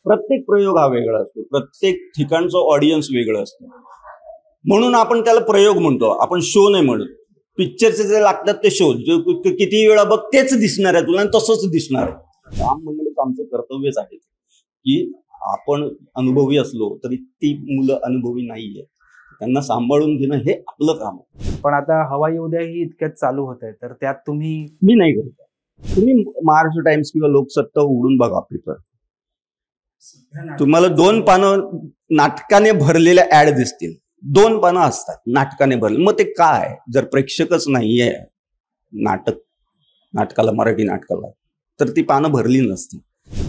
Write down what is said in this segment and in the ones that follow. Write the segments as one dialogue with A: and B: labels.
A: प्रत्येक प्रयोग हा वेगळा असतो, प्रत्येक ठिकाणचं ऑडियन्स वेगळं असतं, म्हणून आपण त्याला प्रयोग म्हणतो, आपण शो नाही म्हणत. पिक्चरचे जे लागतात ते शो, किती वेळा बघ तेच दिसणार आहे तुला आणि तसंच दिसणार आहे. काम म्हणणं आमचं कर्तव्यच आहे की आपण अनुभवी असलो तरी ती मुलं अनुभवी नाहीये, त्यांना सांभाळून घेणं हे आपलं काम आहे.
B: पण आता हवा येऊ द्या ही इतक्यात चालू होत आहे, तर त्यात
A: मी नाही करत. तुम्ही महाराष्ट्र टाइम्स किंवा लोकसत्ता उघडून बघा पेपर, तुम्हाला 2 पानं नाटकाने भरलेल्या ऍड दिसतील. 2 पानं असतात नाटकाने भरले. मग ते काय, जर प्रेक्षकच नाहीये नाटकाला, मराठी नाटकाला, तर ती पानं भरली नसती.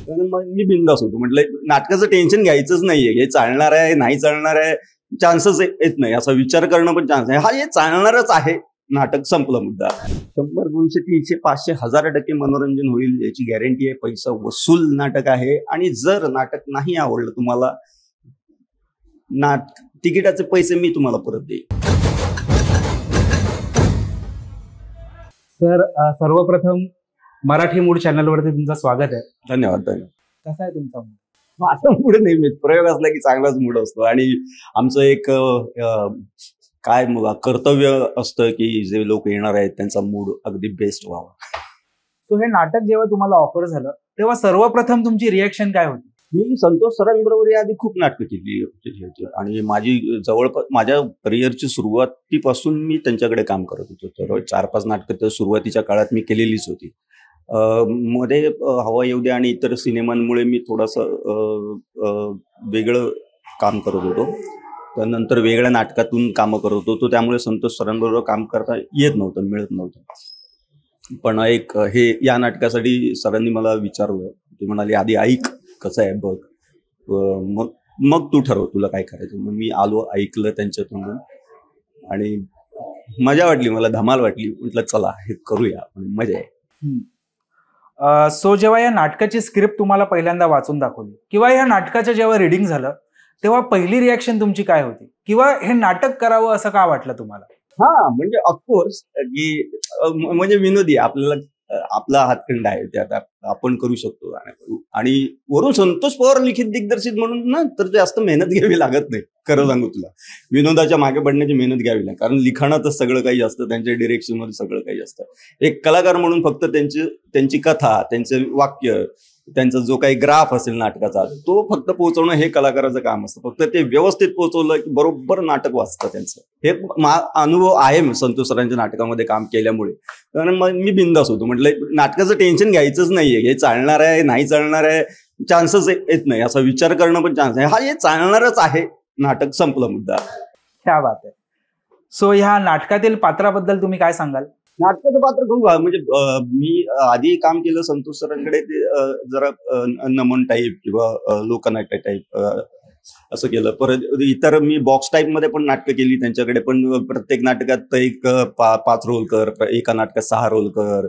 A: मग मी बिंदास होतो, म्हटलं नाटकाचं टेन्शन घ्यायचंच नाहीये, हे चालणार आहे नाही चालणार आहे चान्सेस येत नाही, असा विचार करणं पण चान्स आहे. हा हे चालणारच आहे, नाटक संपला मुद्दा. 100, 200, 300, 500, 1000% मनोरंजन होईल याची गॅरंटी आहे. पैसा वसूल नाटक आहे आणि जर नाटक नाही आवडलं तुम्हाला, तिकिटाचे पैसे मी तुम्हाला परत देईन.
B: सर, सर्वप्रथम मराठी मूड चॅनलवरती तुमचं स्वागत आहे.
A: धन्यवाद. धन्यवाद.
B: कसा आहे तुमचा मूड?
A: माझा मूड नेहमीच प्रयोग असला की चांगलाच मूड असतो आणि आमचं एक काय कर्तव्य असतं की जे लोक येणार आहेत त्यांचा मूड अगदी बेस्ट व्हावा.
B: तो हे नाटक जेव्हा तुम्हाला ऑफर झालं तेव्हा सर्वप्रथम तुमची रिएक्शन काय होती?
A: मी संतोष सरांबरोबर याआधी खूप नाटकं केली होती आणि माझी जवळपास माझ्या करिअरची सुरुवातीपासून मी त्यांच्याकडे काम करत होतो. तर 4-5 नाटकं तर सुरुवातीच्या काळात मी केलेलीच होती. मध्ये हवा येऊ द्या आणि इतर सिनेमांमुळे मी थोडंसं वेगळं काम करत होतो, त्यानंतर वेगळ्या नाटकातून कामं करत होतो, त्यामुळे संतोष सरांबरोबर काम करता येत नव्हतं, मिळत नव्हतं. पण एक हे या नाटकासाठी सरांनी मला विचारलं, ते म्हणाले आधी ऐक कसं आहे बघ, मग तू ठरव तुला काय करायचं. मग मी आलो, ऐकलं त्यांच्यातून आणि मजा वाटली, मला धमाल वाटली. म्हटलं चला हे करूया, मजा आहे.
B: सो जेव्हा या नाटकाची स्क्रिप्ट तुम्हाला पहिल्यांदा वाचून दाखवली किंवा या नाटकाचं जेव्हा रिडिंग झालं तेव्हा पहिली रिॲक्शन तुमची काय होती, किंवा हे नाटक करावं असं का वाटलं तुम्हाला?
A: हा म्हणजे ऑफकोर्स की म्हणजे विनोदी, आपला हातखंड आहे, त्यात आपण करू शकतो आणि वरून संतोष पवार लिखित दिग्दर्शित म्हणून ना, तर जास्त मेहनत घ्यावी लागत नाही. खरं सांगू तुला, विनोदाच्या मागे पडण्याची मेहनत घ्यावी लागते, कारण लिखाणातच सगळं काही असतं, त्यांच्या डिरेक्शनमध्ये सगळं काही असतं. एक कलाकार म्हणून फक्त त्यांची कथा, त्यांचे वाक्य, त्यांचा जो काही ग्राफ असेल नाटकाचा, तो फक्त पोहोचवणं हे कलाकाराचं काम असतं. फक्त ते व्यवस्थित पोहोचवलं की बरोबर नाटक वाचतं त्यांचं. हे अनुभव आहे संतोष सरांच्या नाटकामध्ये काम केल्यामुळे. कारण मग मी बिंदास होतो, म्हटलं नाटकाचं टेन्शन घ्यायचंच नाहीये, हे चालणार आहे नाही चालणार आहे चान्सेस येत नाही, असा विचार करणं पण चान्स आहे. हा हे चालणारच आहे, नाटक संपला मुद्दा.
B: क्या बात आहे. सो ह्या नाटकातील पात्राबद्दल तुम्ही काय सांगाल?
A: नाटकाचं पात्र खूप, म्हणजे मी आधी काम केलं संतोष सरांकडे, ते जरा नमन टाईप किंवा लोकनाट्य टाईप असं केलं. परत इतर मी बॉक्स टाईप मध्ये पण नाटकं केली त्यांच्याकडे, पण प्रत्येक नाटकात एक 5 रोल कर, एका नाटकात 6 रोल कर,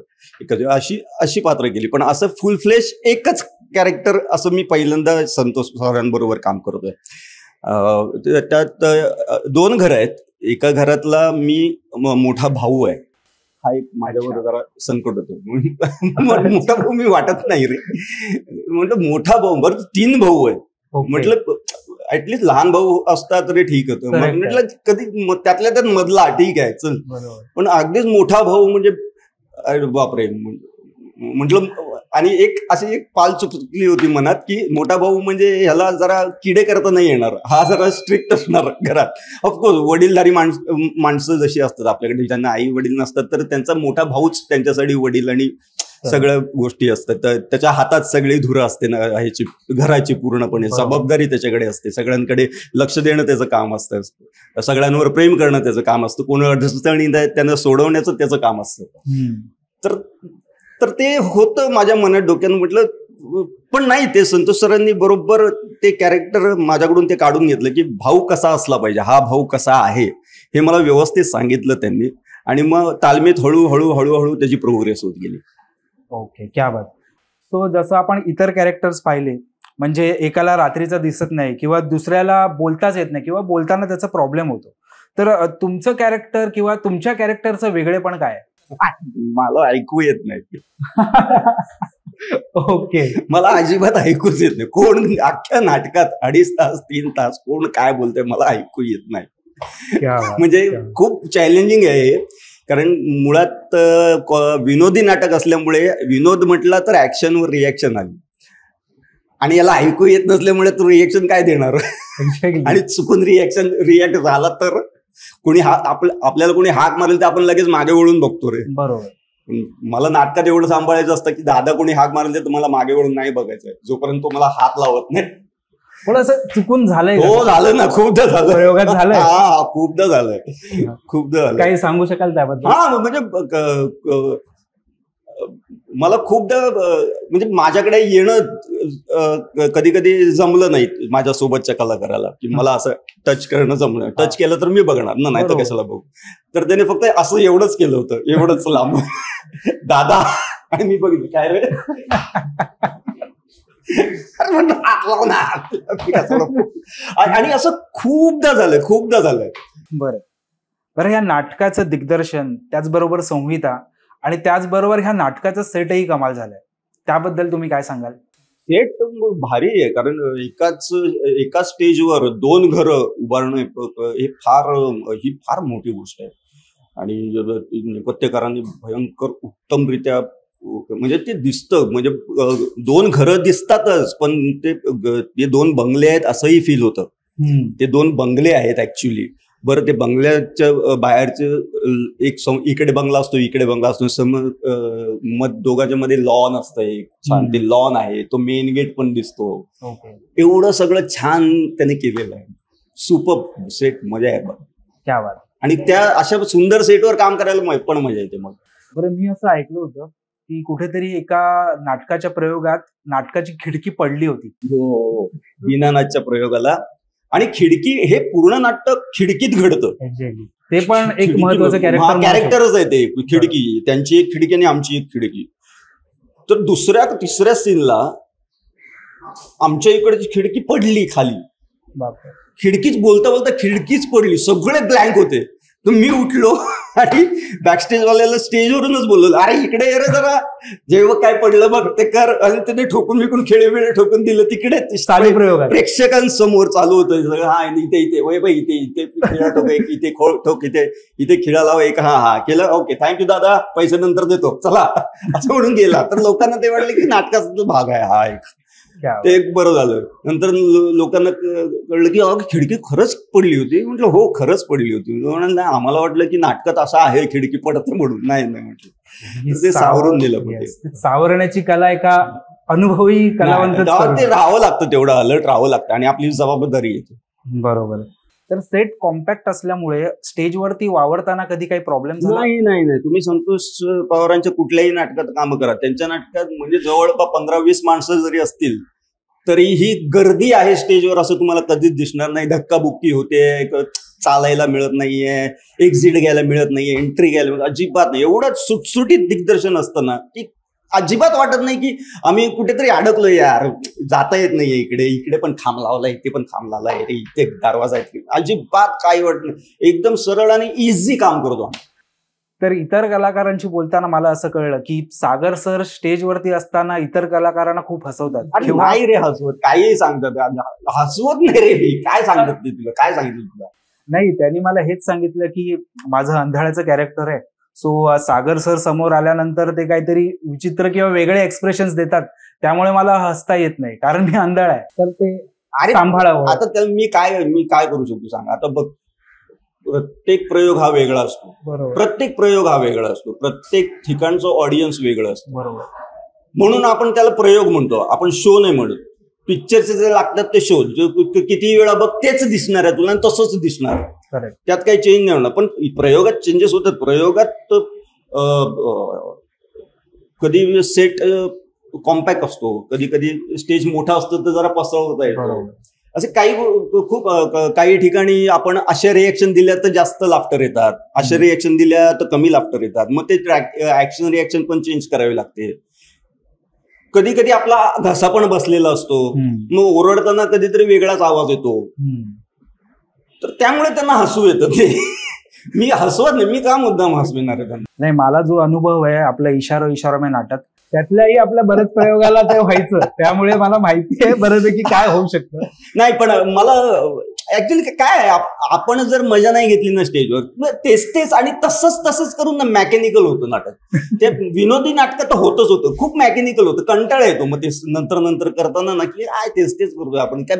A: अशी पात्र केली. पण असं फुल फ्लेश एकच कॅरेक्टर असं मी पहिल्यांदा संतोष सरांबरोबर काम करतोय. त्यात 2 घरं आहेत. एका घरातला मी मोठा भाऊ आहे, हा एक माझ्यावर जरा संकट होतं. मोठा भाऊ मी वाटत नाही रे, म्हटलं मोठा भाऊ, बरं 3 भाऊ आहे, म्हटलं ऍटलीस्ट लहान भाऊ असता तरी ठीक होतं. म्हटलं कधी त्यातल्या त्यात मधला ठीक आहे चल, पण अगदीच मोठा भाऊ म्हणजे अरे बापरे म्हटलं. आणि अशी एक पाल चुकली होती मनात की मोठा भाऊ म्हणजे ह्याला जरा किडे करता नाही येणार, हा जरा स्ट्रिक्ट असणार घरात. ऑफकोर्स वडीलधारी माणसं जशी असतात आपल्याकडे, ज्यांना आई वडील नसतात, तर त्यांचा मोठा भाऊच त्यांच्यासाठी वडील आणि सगळ्या गोष्टी असतात. तर त्याच्या हातात सगळी धुरं असते ना ह्याची, घराची पूर्णपणे जबाबदारी त्याच्याकडे असते, सगळ्यांकडे लक्ष देणं त्याचं काम असतं, सगळ्यांवर प्रेम करणं त्याचं काम असतं, कोण अडचणी त्यांना सोडवण्याचं त्याचं काम असतं. तर ते होतं माझ्या मनात, डोक्यात. म्हटलं पण नाही, ते संतोष सरांनी बरोबर ते कॅरेक्टर माझ्याकडून ते काढून घेतलं की भाऊ कसा असला पाहिजे, हा भाऊ कसा आहे हे मला व्यवस्थित सांगितलं त्यांनी. आणि मग तालमीत हळूहळू त्याची प्रोग्रेस होत गेली.
B: ओके, क्या बात. सो जसं आपण इतर कॅरेक्टर्स पाहिले, म्हणजे एकाला रात्रीचं दिसत नाही किंवा दुसऱ्याला बोलताच येत नाही किंवा बोलताना त्याचा प्रॉब्लेम होतो, तर तुमचं कॅरेक्टर किंवा तुमच्या कॅरेक्टरचं वेगळेपण काय आहे?
A: मला ऐकू येत नाही.
B: ओके.
A: मला अजिबात ऐकूच येत नाही. कोण अख्ख्या नाटकात 2.5 तास 3 तास कोण काय बोलतंय मला ऐकू येत नाही. म्हणजे खूप चॅलेंजिंग आहे हे. कारण मुळात विनोदी नाटक असल्यामुळे विनोद म्हटला तर ऍक्शनवर रिॲक्शन आली आणि याला ऐकू येत नसल्यामुळे तो रिॲक्शन काय देणार. आणि चुकून रिॲक्ट झाला तर कोणी आपल्याला कोणी हाक मारेल तर आपण लगेच मागे वळून बघतो रे.
B: बरोबर.
A: मला नाटकात एवढं सांभाळायचं असतं की दादा कोणी हाक मारेल तर तुम्हाला मागे वळून नाही बघायचंय जोपर्यंत तो मला हात लावत नाही.
B: पण असं चुकून झालंय?
A: हो झालं ना, खूपदा झालं.
B: प्रयोगात झालंय?
A: हा खूपदा झालंय, खूपदा झालं.
B: काही सांगू शकाल त्याबद्दल?
A: हा म्हणजे मला खूपदा म्हणजे माझ्याकडे येणं कधी कधी जमलं नाही माझ्या सोबतच्या कलाकाराला की मला असं टच करणं जमलं. टच केलं तर मी बघणार ना, नाही तर कशाला बघू. तर त्याने फक्त असं एवढंच केलं होतं, एवढंच लांब दादा, आणि मी बघितलं काय रे आणि असं खूपदा झालंय.
B: बरं, ह्या नाटकाचं दिग्दर्शन, त्याचबरोबर संहिता आणि त्याचबरोबर ह्या नाटकाचं सेटही कमाल झालंय, त्याबद्दल तुम्ही काय सांगाल?
A: सेट भारी आहे, कारण एका स्टेजवर 2 घरं उभारणं ही फार मोठी गोष्ट आहे. आणि नेपथ्यकारांनी भयंकर उत्तमरित्या, म्हणजे ते दिसतं, म्हणजे 2 घरं दिसतातच पण ते 2 बंगले आहेत असंही फील होतं. ते 2 बंगले आहेत ऍक्च्युली. बरं, ते बंगल्याच्या बाहेरचे इकडे बंगला असतो, इकडे बंगला असतो, मग दोघांच्या मध्ये लॉन असतं, एक छान ते लॉन आहे, तो मेन गेट पण दिसतो. एवढं सगळं छान त्याने केलेलं आहे. सुपर सेट, मजा आहे बघ.
B: क्या बात.
A: आणि त्या अशा सुंदर सेटवर काम करायला पण मजा येते. मग
B: बरं, मी असं ऐकलं होतं की कुठेतरी एका नाटकाच्या प्रयोगात नाटकाची खिडकी पडली होती.
A: हो, दीनानाथच्या प्रयोगाला. आणि खिडकी, हे पूर्ण नाटक खिडकीत घडतं.
B: ते पण एक महत्वाचं
A: कॅरेक्टरच आहे ते. खिडकी, त्यांची एक खिडकी आणि आमची एक खिडकी. तर तिसऱ्या सीनला आमच्या इकडची खिडकी पडली खाली. खिडकीच बोलता खिडकीच पडली, सगळे ब्लँक होते. तर मी उठलो आणि बॅकस्टेजवाल्याला स्टेजवरूनच बोललो, अरे इकडे ये रे जरा, जेव्हा काय पडलं बघ ते कर. आणि त्याने ठोकून खेळे ठोकून दिलं. तिकडे प्रेक्षकांसमोर चालू होतं सगळं. हा इथे वय बाई, इथे खिळा ठोक, इथे ठोक, इथे खिळा लाव एक. हा केलं, ओके थँक्यू दादा, पैसे नंतर देतो, चला, असं म्हणून गेला. तर लोकांना ते वाटलं की नाटकाचा भाग आहे हा एक. ते एक बरं झालं. नंतर लोकांना कळलं की खिडकी खरंच पडली होती. म्हटलं हो, खरंच पडली होती. म्हणाल नाही, आम्हाला वाटलं की नाटकात असं आहे खिडकी पडत म्हणून. नाही म्हटलं, ते सावरून दिलं. म्हणजे
B: सावरण्याची कला एका अनुभवी कलावंत,
A: ते राहावं लागतं, तेवढं अलर्ट राहावं लागतं आणि आपली जबाबदारी येते.
B: बरोबर. तर सेट कॉम्पॅक्ट असल्यामुळे स्टेजवरती वावरताना कधी काही प्रॉब्लेम झाला?
A: नाही. तुम्ही संतोष पवारांच्या कुठल्याही नाटकात कामं करा, त्यांच्या नाटकात म्हणजे जवळपास 15-20 माणसं जरी असतील तरी ही गर्दी आहे स्टेजवर असं तुम्हाला कधीच दिसणार नाही. धक्काबुक्की होते, चालायला मिळत नाहीये, एक्झिट घ्यायला मिळत नाहीये, एंट्री घ्यायला अजिबात नाही. एवढं सुटसुटीत दिग्दर्शन असतं ना की अजिबात वाटत नाही की आम्ही कुठेतरी अडकलोय, यार जाता येत नाहीये, इकडे पण खांब लावलाय, इथे पण खांब लावलाय, इथे दरवाजा आहे, अजिबात काही वाटत नाही. एकदम सरळ आणि इझी काम करतो.
B: तर इतर कलाकारांशी बोलताना मला असं कळलं की सागर सर स्टेजवरती असताना इतर कलाकारांना खूप हसवतात.
A: नाही रे हसवत, काही सांगतात, हसवत नाही रे. काय सांगतात ते तुला, काय सांगितलं तुला?
B: नाही, त्यांनी मला हेच सांगितलं की माझं अंधाळ्याचं कॅरेक्टर आहे, सो सागर सर समोर आल्यानंतर ते काहीतरी विचित्र किंवा वेगळे एक्सप्रेशन्स देतात, त्यामुळे मला हसता येत नाही कारण मी अंधाळ आहे. तर ते सांभाळावं.
A: आता मी काय करू शकतो सांग. आता बघ, प्रत्येक प्रयोग हा वेगळा असतो.
B: बरोबर.
A: प्रत्येक प्रयोग हा वेगळा असतो. प्रत्येक ठिकाणचं ऑडियन्स वेगळं असतं.
B: बरोबर.
A: म्हणून आपण त्याला प्रयोग म्हणतो, आपण शो नाही म्हणत. पिक्चरचे जे लागतात ते शो, किती वेळा बघ तेच दिसणार आहे तुला आणि तसंच दिसणार. त्यात काही चेंज नाही होणार. पण प्रयोगात चेंजेस होतात. प्रयोगात कधी सेट कॉम्पॅक्ट असतो, कधी स्टेज मोठा असतो तर जरा पसरवता येतो. असे काही ठिकाणी आपण अशा रिएक्शन दिल्या तर जास्त लाफ्टर येतात, अशा रिएक्शन दिल्या तर कमी लाफ्टर येतात. मग ते ऍक्शन रिएक्शन पण चेंज करावी लागते. कधी आपला घसा पण बसलेला असतो, मग ओरडताना कधीतरी वेगळाच आवाज येतो. तर त्यामुळे त्यांना हसू येतं. ते मी हसवत नाही, मी का मुद्दाम हसविणार आहे त्यांना.
B: नाही, मला जो अनुभव आहे आपल्या इशारा में नाटक, त्यातल्याही आपल्या बऱ्याच प्रयोगाला ते व्हायचं, त्यामुळे मला माहिती आहे बऱ्यापैकी काय होऊ शकतं.
A: नाही पण मला ऍक्च्युली काय आहे, आपण जर मजा नाही घेतली ना स्टेजवर, तेच आणि तसंच करून ना मॅकॅनिकल होतं नाटक. ते विनोदी नाटक तर होतं खूप मॅकॅनिकल होतं, कंटाळा येतो मग ते नंतर करताना ना की काय तेच करतोय आपण. काय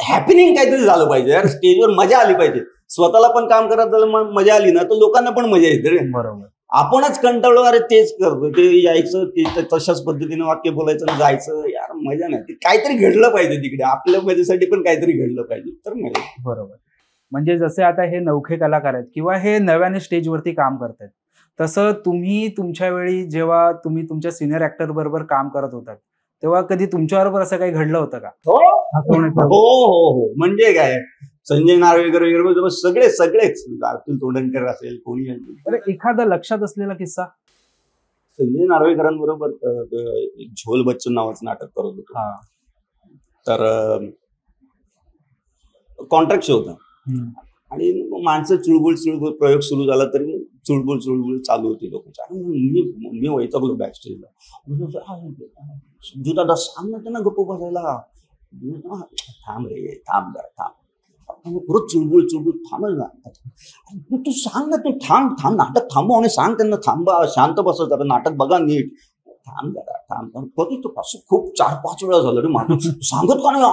A: हॅपनिंग काहीतरी झालं पाहिजे यार, स्टेजवर मजा आली पाहिजे. स्वतःला पण काम करायला मजा आली ना तर लोकांना पण मजा येते.
B: बरोबर.
A: आपणच कंटाळलो, अरे तेच करतो, ते यायचं ते तशाच पद्धतीने वाक्य बोलायचं आणि जायचं, यार मजा नाही. ते काहीतरी घडलं पाहिजे तिकडे, आपल्या मजेसाठी पण काहीतरी घडलं पाहिजे तर मजा.
B: बरोबर. म्हणजे जसे आता हे नवखे कलाकार आहेत किंवा हे नव्याने स्टेजवरती काम करतायत, तसं तुम्ही तुमच्या वेळी जेव्हा तुम्ही तुमच्या सिनियर ऍक्टर बरोबर काम करत होतात तेव्हा कधी तुमच्याबरोबर असं काही घडलं होतं का?
A: हो. म्हणजे काय, संजय नार्वेकर वगैरे सगळेच अतुल तोंडणकर असेल कोणी.
B: एखादा लक्षात असलेला किस्सा?
A: संजय नार्वेकरांबरोबर झोल बच्चन नावाचं नाटक करत होतो. तर कॉन्ट्रॅक्ट शो होता आणि माणसं चुळबुळ प्रयोग सुरू झाला तरी चुळबुळ चालू होती लोकांची. मी वैतागलो बॅक स्टेजला. संजू दादा सांग ना त्यांना गप्प बसायला. थांब परत चुळबुळ थांबल ना, तू सांग ना, तू थांब नाटक थांबव आणि सांग त्यांना थांबा, शांत बसा जरा, नाटक बघा नीट, थांब असं खूप 4-5 वेळा झालं रे. माझं सांगत का नाही,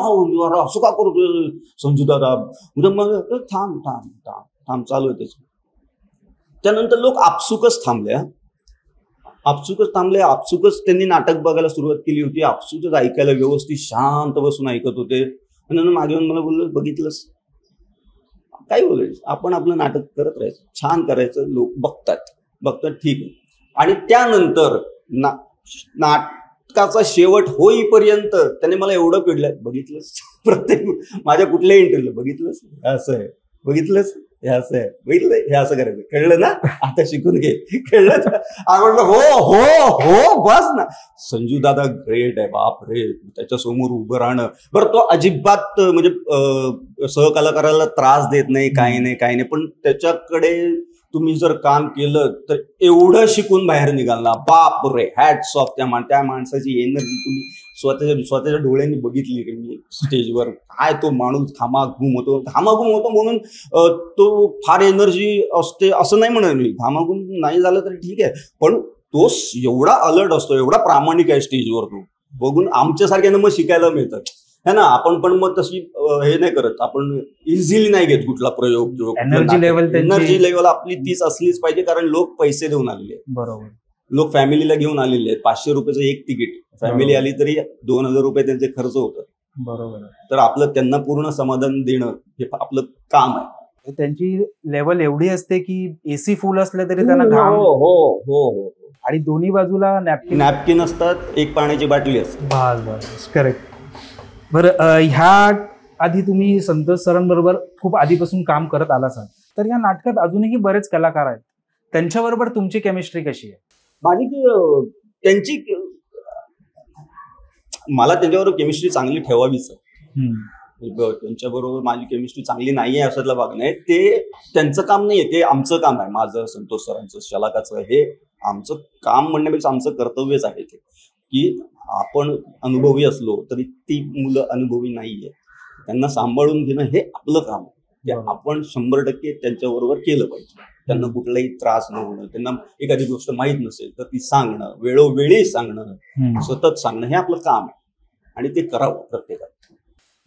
A: असं का करतोय संजू दादा. मग थांब चालू आहे त्याच. त्यानंतर लोक आपसुकच आपसुकच त्यांनी नाटक बघायला सुरुवात केली होती. आपसुकच ऐकायला व्यवस्थित शांत बसून ऐकत होते. आणि मागे येऊन मला बोललं, बघितलंस काय बोलायचं, आपण आपलं नाटक करत राहायचं, छान करायचं, लोक बघतात ठीक आहे. आणि त्यानंतर नाटकाचा शेवट होईपर्यंत त्याने मला एवढं पिडलंय, बघितलंस प्रत्येक माझ्या कुठल्याही इंटरव्ह्यू, बघितलंस असं आहे, बघितलंस हे असं आहे, बघितलं हे असं करायचं, कळलं ना, आता शिकून घे, कळलं. आवडलं, हो बस ना. संजू दादा ग्रेट आहे, बाप रे, त्याच्यासमोर उभं राहणं. बरं, तो अजिबात म्हणजे सहकलाकाराला त्रास देत नाही, काही नाही, पण त्याच्याकडे तुम्ही जर काम केलं तर एवढं शिकून बाहेर निघाल ना, बाप रे, हॅट्स ऑफ. त्या माणसाची एनर्जी तुम्ही स्वतःच्या डोळ्यांनी बघितली की मी स्टेजवर. काय तो माणूस घामाघूम होतो म्हणून तो फार एनर्जी असते असं नाही म्हणत मी. घामाघूम नाही झालं तरी ठीक आहे, पण तो एवढा अलर्ट असतो, एवढा प्रामाणिक आहे स्टेजवर, तो बघून आमच्यासारख्यानं मग शिकायला मिळतं है ना. आपण पण मग तशी हे नाही करत, आपण इझिली नाही घेत कुठला प्रयोग. एनर्जी लेवल आपली तीच असलीच पाहिजे, कारण लोक पैसे देऊन आलेले आहेत.
B: बरोबर.
A: लोक फॅमिलीला घेऊन आलेले आहेत. 500 रुपयाचं एक तिकीट, फॅमिली आली तरी 2000 रुपये त्यांचे खर्च होतात.
B: बरोबर.
A: तर आपलं त्यांना पूर्ण समाधान देणं हे आपलं काम आहे.
B: त्यांची लेवल एवढी असते की एसी फुल असले तरी त्यांना घाम.
A: हो.
B: आणि दोन्ही बाजूला
A: नॅपकिन असतात, एक पाण्याची बाटली असते.
B: बस करेक्ट. बरं, ह्या आधी तुम्ही संतोष सरांबरोबर खूप आधीपासून काम करत आला असाल, तर या नाटकात अजूनही बरेच कलाकार आहेत, त्यांच्याबरोबर तुमची केमिस्ट्री कशी आहे?
A: मला त्यांच्याबरोबर केमिस्ट्री चांगली ठेवावीच. त्यांच्याबरोबर माझी केमिस्ट्री चांगली नाहीये अशातला भाग नाही. ते त्यांचं काम नाहीये, ते आमचं काम आहे. माझं, संतोष सरांचं, शलाकाचं, हे आमचं काम म्हणण्यापेक्षा आमचं कर्तव्यच आहे ते, की आपण अनुभवी असलो तरी ती मुलं अनुभवी नाहीये, त्यांना सांभाळून घेणं हे आपलं काम आहे. आपण 100% त्यांच्याबरोबर केलं पाहिजे. त्यांना कुठलाही त्रास न होणं, त्यांना एखादी गोष्ट माहीत नसेल तर ती सांगणं, वेळोवेळी सांगणं, सतत सांगणं, हे आपलं काम आहे आणि ते करावं प्रत्येकाला.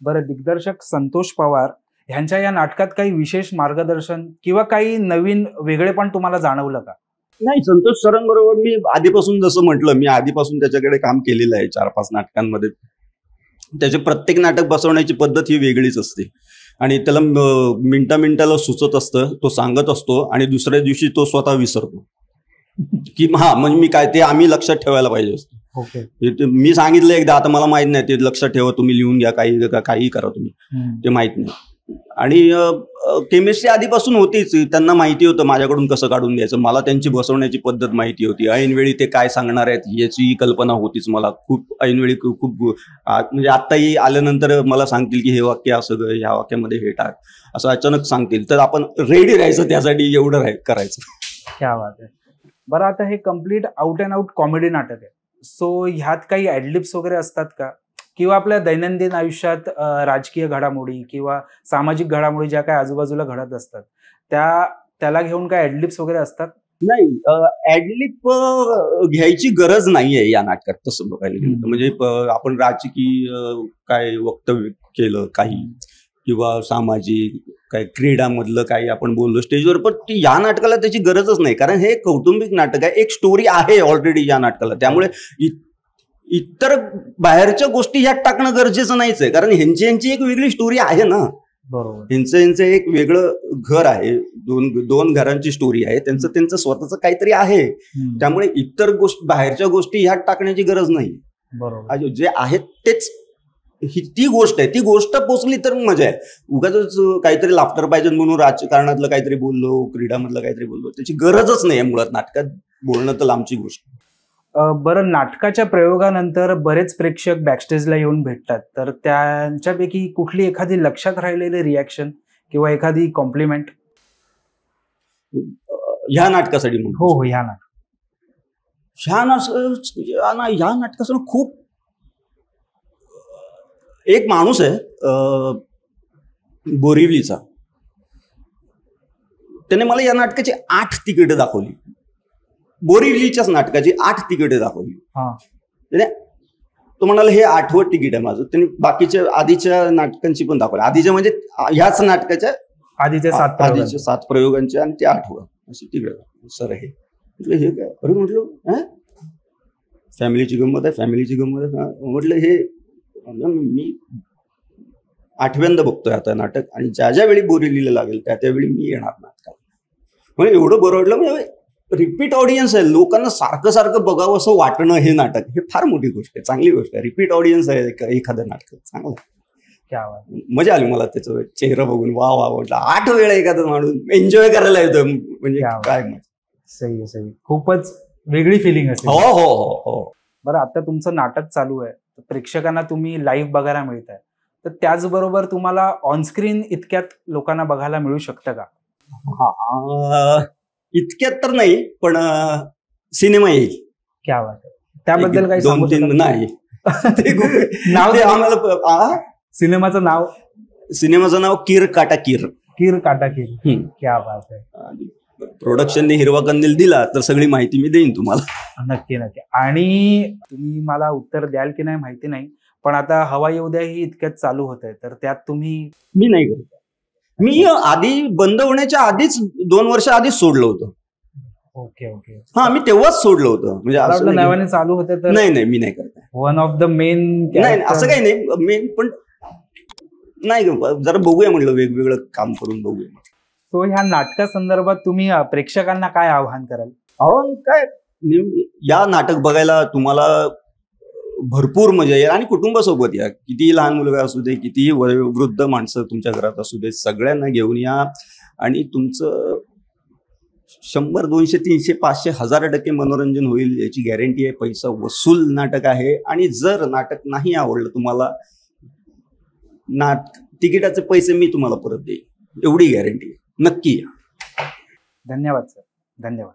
B: बरं, दिग्दर्शक संतोष पवार ह्यांच्या या नाटकात काही विशेष मार्गदर्शन किंवा काही नवीन वेगळेपण तुम्हाला जाणवलं का?
A: नाही, संतोष सरांबरोबर मी आधीपासून, जसं म्हटलं, मी आधीपासून त्याच्याकडे काम केलेलं आहे 4-5 नाटकांमध्ये. त्याचे प्रत्येक नाटक बसवण्याची पद्धत ही वेगळीच असते आणि त्याला मिनिटाला सुचत असतं, तो सांगत असतो आणि दुसऱ्या दिवशी तो स्वतः विसरतो की म्हणजे मी काय, ते आम्ही लक्षात ठेवायला पाहिजे असतं. मी सांगितलं एकदा, आता मला माहित नाही, ते लक्षात ठेवा, तुम्ही लिहून घ्या, काही करा तुम्ही, ते माहित नाही. आणि केमिस्ट्री आधीपासून होतीच, त्यांना माहिती होतं माझ्याकडून कसं काढून घ्यायचं, मला त्यांची बसवण्याची पद्धत माहिती होती. ऐनवेळी ते काय सांगणार आहेत याची कल्पना होतीच मला. खूप ऐनवेळी खूप म्हणजे आत्ताही आल्यानंतर मला सांगतील की हे वाक्य असं, ह्या वाक्यामध्ये हे टाक, असं अचानक सांगतील, तर आपण रेडी राहायचं त्यासाठी, एवढं करायचं.
B: क्या बात आहे. बरं, आता हे complete out and out comedy नाटक आहे, सो ह्यात काही ऍडलिप्स वगैरे असतात का, किंवा आपल्या दैनंदिन आयुष्यात राजकीय घडामोडी किंवा सामाजिक घडामोडी ज्या काही आजूबाजूला घडत असतात त्याला घेऊन काय ऍडलिप्स वगैरे असतात?
A: नाही, ऍडलिप घ्यायची गरज नाहीये या नाटकात तसं बघायला गेलं तर. म्हणजे आपण राजकीय काय वक्तव्य केलं काही किंवा सामाजिक काय क्रीडामधलं काही आपण बोललो स्टेजवर, पण या नाटकाला त्याची गरजच नाही, कारण हे कौटुंबिक नाटक आहे. एक स्टोरी आहे ऑलरेडी या नाटकाला, त्यामुळे इतर बाहेरच्या गोष्टी ह्यात टाकणं गरजेचं नाहीच आहे, कारण ह्यांची एक वेगळी स्टोरी आहे ना.
B: बरोबर.
A: ह्यांचं एक वेगळं घर आहे, दोन घरांची स्टोरी आहे, त्यांचं स्वतःचं काहीतरी आहे. त्यामुळे इतर गोष्टी बाहेरच्या गोष्टी ह्यात टाकण्याची गरज नाही.
B: बरोबर.
A: जे आहेत तेच ती गोष्ट आहे. ती गोष्ट पोचली तर मजा आहे. उगाच काहीतरी लाफ्टर पाहिजे म्हणून राजकारणातलं काहीतरी बोललो, क्रीडामधलं काहीतरी बोललो, त्याची गरजच नाही आहे मुळात. नाटकात बोलणं तर लांबची गोष्ट.
B: बरं, नाटकाच्या प्रयोगानंतर बरेच प्रेक्षक बॅकस्टेजला येऊन भेटतात, तर त्यांच्यापैकी कुठली एखादी लक्षात राहिलेली रिॲक्शन किंवा एखादी कॉम्प्लिमेंट
A: ह्या नाटकासाठी म्हणून?
B: हो, ह्या
A: नाटकासाठी खूप एक माणूस आहे बोरिवलीचा, त्याने मला या नाटकाची 8 तिकीटं दाखवली. बोरिवलीच्याच नाटकाची 8 तिकीटं दाखवली. तो म्हणाला हे 8वं तिकीट आहे माझं. त्यांनी बाकीच्या आधीच्या नाटकांची पण दाखवली. आधीच्या म्हणजे ह्याच नाटकाच्या आधीच्या 7 प्रयोगांचे आणि ते 8वं अशी तिकीट. सर हे म्हटलं हे काय? अरे म्हटलं फॅमिलीची गंमत आहे, फॅमिलीची गंमत आहे. म्हटलं हे मी 8व्यांदा बघतोय आता नाटक, आणि ज्या वेळी बोरिवलीला लागेल त्यावेळी मी येणार नाटकाला. म्हणजे एवढं बरं वाटलं. म्हणजे रिपीट ऑडियन्स आहे, लोकांना सारखं सारखं बघावं असं वाटणं हे नाटक, हे फार मोठी गोष्ट आहे, चांगली गोष्ट आहे. रिपीट ऑडियन्स आहे एखादं नाटक, चांगलं. मजा आली मला त्याचं चेहरा बघून. वा वा म्हटलं 8 वेळा एखादं माणूस एन्जॉय करायला येतं, म्हणजे काय मजा.
B: सही सही, खूपच वेगळी फिलिंग असेल.
A: हो हो हो हो.
B: बरं, आता तुमचं नाटक चालू आहे, प्रेक्षकांना तुम्ही लाईव्ह बघायला मिळत आहे, तर त्याचबरोबर तुम्हाला ऑनस्क्रीन इतक्यात लोकांना बघायला मिळू शकतं का?
A: इतक्यात तर नाही, पण सिनेमा येईल.
B: क्या बात आहे. त्याबद्दल काही
A: 2-3 नाही.
B: नाव
A: आम्हाला
B: सिनेमाचं
A: नाव कीर काटा कीर.
B: कीर काटा कीर. क्या बात आहे.
A: प्रोडक्शनने हिरवा कंदील दिला तर सगळी माहिती मी देईन तुम्हाला.
B: नक्की नक्की. आणि तुम्ही मला उत्तर द्याल की नाही माहिती नाही, पण आता हवा येऊ द्या ही इतक्यात चालू होत आहे, तर त्यात तुम्ही? मी
A: नाही करत. मी आधी बंद होण्याच्या आधीच 2 वर्ष आधीच सोडलं होतं.
B: Okay okay.
A: मी तेव्हाच सोडलं होतं. म्हणजे
B: नव्याने चालू होते तर?
A: नाही, मी नाही करत.
B: One of the main.
A: नाही, असं काही नाही मेन, पण नाही, जरा बघूया म्हटलं, वेगवेगळं काम करून बघूया.
B: सो ह्या नाटकासंदर्भात तुम्ही प्रेक्षकांना काय आवाहन कराल?
A: आव्हान काय, या नाटक बघायला तुम्हाला भरपूर मजा येईल, आणि कुटुंबासोबत या. कितीही लहान मुलगा असू दे, कितीही वृद्ध माणसं तुमच्या घरात असू दे, सगळ्यांना घेऊन या. आणि तुमचं 100, 200, 300, 500, 1000% मनोरंजन होईल याची गॅरंटी आहे. पैसा वसूल नाटक आहे. आणि जर नाटक नाही आवडलं तुम्हाला, तिकिटाचे पैसे मी तुम्हाला परत देईन, एवढी गॅरंटी आहे. नक्की या.
B: धन्यवाद सर, धन्यवाद.